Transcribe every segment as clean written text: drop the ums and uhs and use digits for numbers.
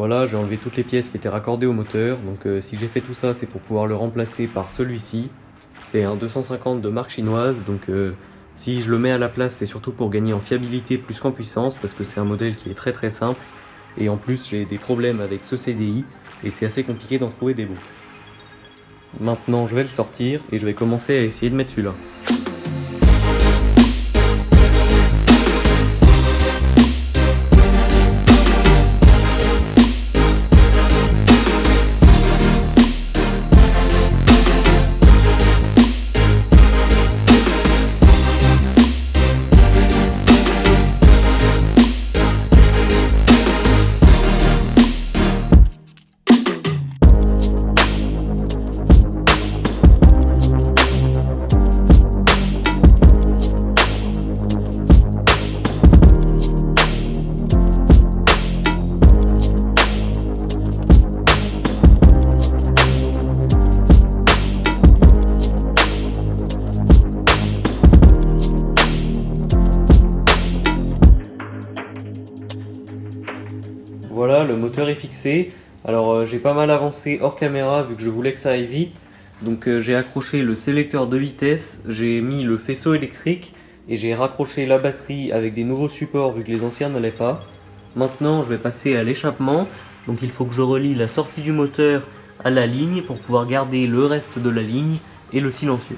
Voilà, j'ai enlevé toutes les pièces qui étaient raccordées au moteur, donc si j'ai fait tout ça, c'est pour pouvoir le remplacer par celui-ci. C'est un 250 de marque chinoise, donc si je le mets à la place, c'est surtout pour gagner en fiabilité plus qu'en puissance, parce que c'est un modèle qui est très simple, et en plus j'ai des problèmes avec ce CDI, et c'est assez compliqué d'en trouver des bons. Maintenant je vais le sortir, et je vais commencer à essayer de mettre celui-là. Voilà, le moteur est fixé. Alors j'ai pas mal avancé hors caméra vu que je voulais que ça aille vite. Donc j'ai accroché le sélecteur de vitesse, j'ai mis le faisceau électrique et j'ai raccroché la batterie avec des nouveaux supports vu que les anciens n'allaient pas. Maintenant je vais passer à l'échappement. Donc il faut que je relie la sortie du moteur à la ligne pour pouvoir garder le reste de la ligne et le silencieux.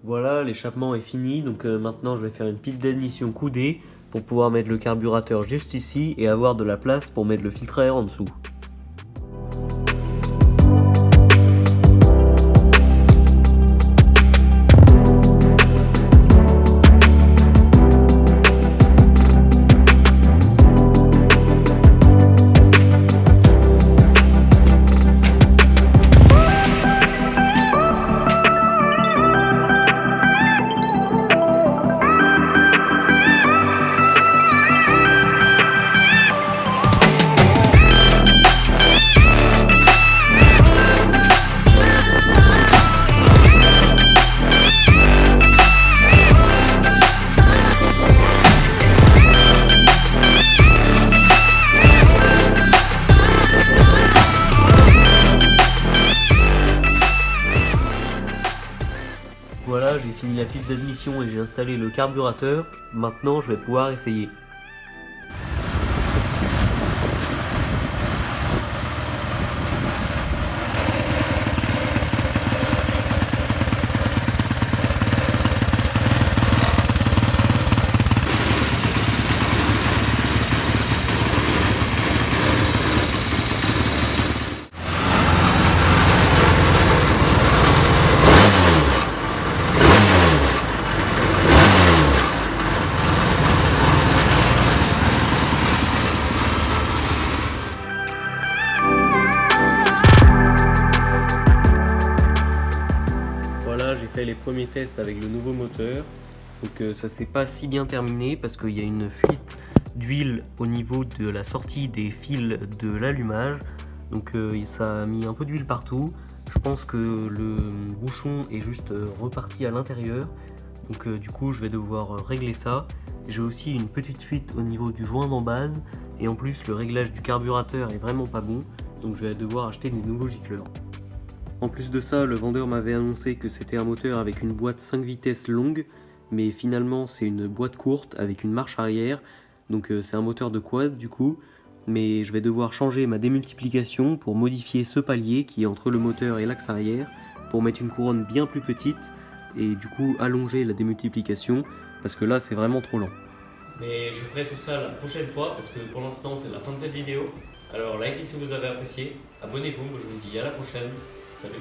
Voilà, l'échappement est fini, donc maintenant je vais faire une pile d'admission coudée pour pouvoir mettre le carburateur juste ici et avoir de la place pour mettre le filtre à air en dessous. Voilà, j'ai fini la pile d'admission et j'ai installé le carburateur. Maintenant, je vais pouvoir essayer. Voilà, j'ai fait les premiers tests avec le nouveau moteur. Donc ça s'est pas si bien terminé parce qu'il y a une fuite d'huile au niveau de la sortie des fils de l'allumage. Donc ça a mis un peu d'huile partout. Je pense que le bouchon est juste reparti à l'intérieur. Donc du coup je vais devoir régler ça. J'ai aussi une petite fuite au niveau du joint d'embase. Et en plus le réglage du carburateur est vraiment pas bon. Donc je vais devoir acheter des nouveaux gicleurs. En plus de ça, le vendeur m'avait annoncé que c'était un moteur avec une boîte 5 vitesses longue, mais finalement c'est une boîte courte avec une marche arrière, donc c'est un moteur de quad du coup. mais je vais devoir changer ma démultiplication pour modifier ce palier qui est entre le moteur et l'axe arrière pour mettre une couronne bien plus petite et du coup allonger la démultiplication parce que là c'est vraiment trop lent. Mais je ferai tout ça la prochaine fois parce que pour l'instant c'est la fin de cette vidéo. Alors likez si vous avez apprécié, abonnez-vous, moi je vous dis à la prochaine, salut.